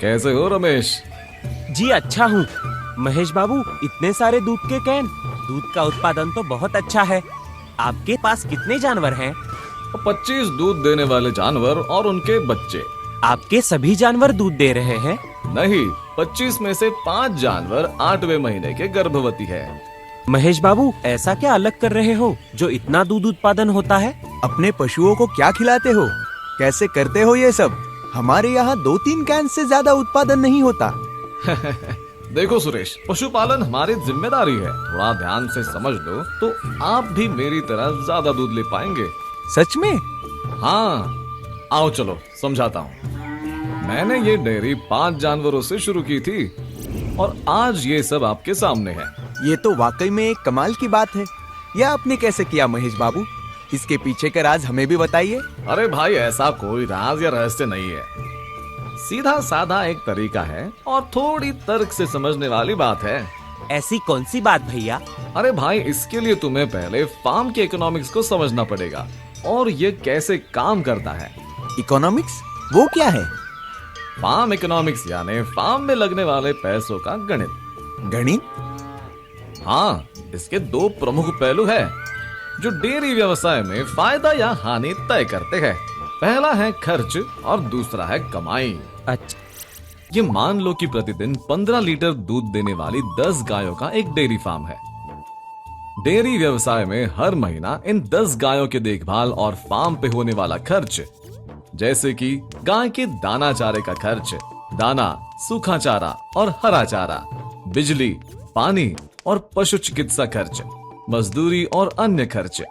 कैसे हो रमेश? जी अच्छा हूँ। महेश बाबू, इतने सारे दूध के कैन, दूध का उत्पादन तो बहुत अच्छा है। आपके पास कितने जानवर हैं? 25 दूध देने वाले जानवर और उनके बच्चे। आपके सभी जानवर दूध दे रहे हैं? नहीं, 25 में से 5 जानवर 8वें महीने के गर्भवती है। महेश बाबू, ऐसा क्या अलग कर रहे हो जो इतना दूध उत्पादन होता है? अपने पशुओं को क्या खिलाते हो? कैसे करते हो ये सब? हमारे यहाँ 2-3 कैन से ज्यादा उत्पादन नहीं होता। देखो सुरेश, पशुपालन हमारी जिम्मेदारी है। थोड़ा ध्यान से समझ लो तो आप भी मेरी तरह ज्यादा दूध ले पाएंगे। सच में? हाँ, आओ चलो समझाता हूँ। मैंने ये डेयरी 5 जानवरों से शुरू की थी और आज ये सब आपके सामने है। ये तो वाकई में एक कमाल की बात है। यह आपने कैसे किया महेश बाबू? इसके पीछे का राज हमें भी बताइए। अरे भाई, ऐसा कोई राज या रहस्य नहीं है। सीधा साधा एक तरीका है और थोड़ी तर्क से समझने वाली बात है। ऐसी कौन सी बात भैया? अरे भाई, इसके लिए तुम्हें पहले फार्म के इकोनॉमिक्स को समझना पड़ेगा और ये कैसे काम करता है। इकोनॉमिक्स? वो क्या है? फार्म इकोनॉमिक्स यानी फार्म में लगने वाले पैसों का गणित। गणित? हाँ, इसके 2 प्रमुख पहलू है जो डेयरी व्यवसाय में फायदा या हानि तय करते हैं। पहला है खर्च और दूसरा है कमाई। अच्छा, ये मान लो कि प्रतिदिन 15 लीटर दूध देने वाली 10 गायों का एक डेयरी फार्म है। डेयरी व्यवसाय में हर महीना इन 10 गायों के देखभाल और फार्म पे होने वाला खर्च, जैसे कि गाय के दाना चारे का खर्च, दाना, सूखा चारा और हरा चारा, बिजली, पानी और पशु चिकित्सा खर्च, मजदूरी और अन्य खर्च,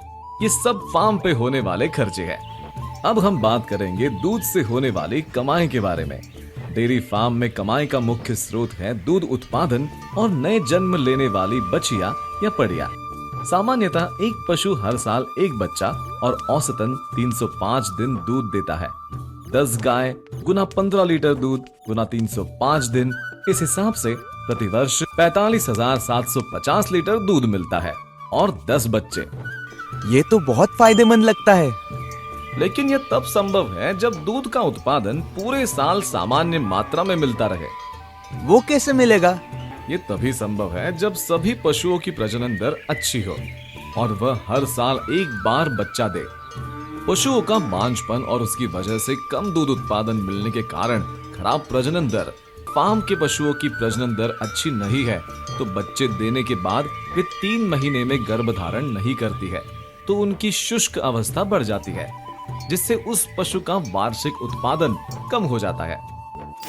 ये सब फार्म पे होने वाले खर्चे हैं। अब हम बात करेंगे दूध से होने वाली कमाई के बारे में। डेयरी फार्म में कमाई का मुख्य स्रोत है दूध उत्पादन और नए जन्म लेने वाली बछिया या पड़िया। सामान्यतः एक पशु हर साल एक बच्चा और औसतन 305 दिन दूध देता है। 10 गाय गुना 15 लीटर दूध गुना 305 दिन, इस हिसाब से प्रतिवर्ष 45,750 लीटर दूध मिलता है और 10 बच्चे। ये तो बहुत फायदेमंद लगता है। लेकिन यह तब संभव है जब दूध का उत्पादन पूरे साल सामान्य मात्रा में मिलता रहे। वो कैसे मिलेगा? ये तभी संभव है जब सभी पशुओं की प्रजनन दर अच्छी हो और वह हर साल एक बार बच्चा दे। पशुओं का बांझपन और उसकी वजह से कम दूध उत्पादन मिलने के कारण खराब प्रजनन दर, फार्म के पशुओं की प्रजनन दर अच्छी नहीं है तो बच्चे देने के बाद वे 3 महीने में गर्भधारण नहीं करती है तो उनकी शुष्क अवस्था बढ़ जाती है, जिससे उस पशु का वार्षिक उत्पादन कम हो जाता है।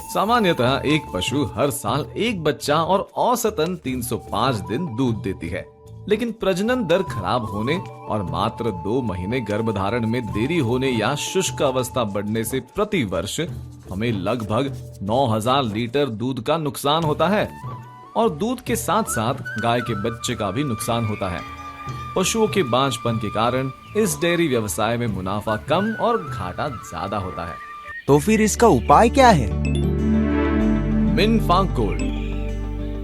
सामान्यतः एक पशु हर साल एक बच्चा और औसतन 305 दिन दूध देती है, लेकिन प्रजनन दर खराब होने और मात्र 2 महीने गर्भधारण में देरी होने या शुष्क अवस्था बढ़ने से प्रति वर्ष हमें लगभग 9,000 लीटर दूध का नुकसान होता है और दूध के साथ साथ गाय के बच्चे का भी नुकसान होता है। पशुओं के बांझपन के कारण इस डेयरी व्यवसाय में मुनाफा कम और घाटा ज्यादा होता है। तो फिर इसका उपाय क्या है? मिनफा गोल्ड।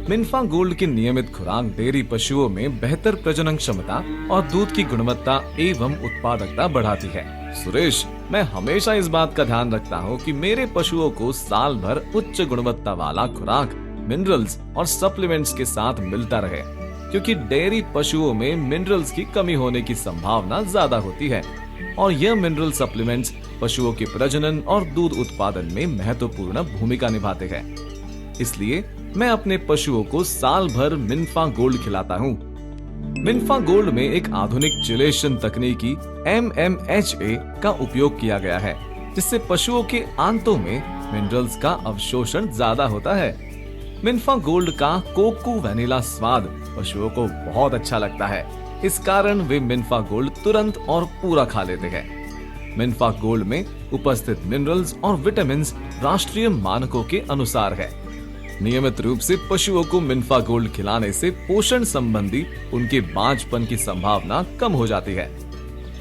मिनफा गोल्ड की नियमित खुराक डेयरी पशुओं में बेहतर प्रजनन क्षमता और दूध की गुणवत्ता एवं उत्पादकता बढ़ाती है। सुरेश, मैं हमेशा इस बात का ध्यान रखता हूँ कि मेरे पशुओं को साल भर उच्च गुणवत्ता वाला खुराक, मिनरल्स और सप्लीमेंट्स के साथ मिलता रहे, क्योंकि डेयरी पशुओं में मिनरल्स की कमी होने की संभावना ज्यादा होती है और यह मिनरल सप्लीमेंट्स पशुओं के प्रजनन और दूध उत्पादन में महत्वपूर्ण भूमिका निभाते हैं। इसलिए मैं अपने पशुओं को साल भर मिनफा गोल्ड खिलाता हूँ। मिनफा गोल्ड में एक आधुनिक चिलेशन तकनीकी MMHA का उपयोग किया गया है, जिससे पशुओं के आंतों में मिनरल्स का अवशोषण ज्यादा होता है। मिनफा गोल्ड का कोको वैनिला स्वाद पशुओं को बहुत अच्छा लगता है, इस कारण वे मिनफा गोल्ड तुरंत और पूरा खा लेते हैं। मिनफा गोल्ड में उपस्थित मिनरल्स और विटामिन राष्ट्रीय मानकों के अनुसार है। नियमित रूप से पशुओं को मिनफा गोल्ड खिलाने से पोषण संबंधी उनके बांझपन की संभावना कम हो जाती है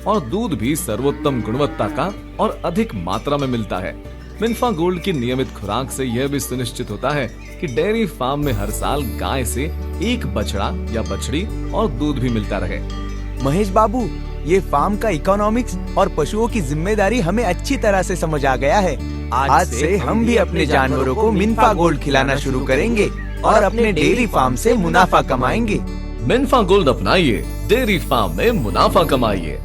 और दूध भी सर्वोत्तम गुणवत्ता का और अधिक मात्रा में मिलता है। मिनफा गोल्ड की नियमित खुराक से यह भी सुनिश्चित होता है कि डेयरी फार्म में हर साल गाय से एक बछड़ा या बछड़ी और दूध भी मिलता रहे। महेश बाबू, ये फार्म का इकोनॉमिक्स और पशुओं की जिम्मेदारी हमें अच्छी तरह से समझ आ गया है। आज से हम भी अपने जानवरों को मिनफा गोल्ड खिलाना शुरू करेंगे और अपने डेयरी फार्म से मुनाफा कमाएंगे। मिनफा गोल्ड अपनाइए, डेयरी फार्म में मुनाफा कमाइए।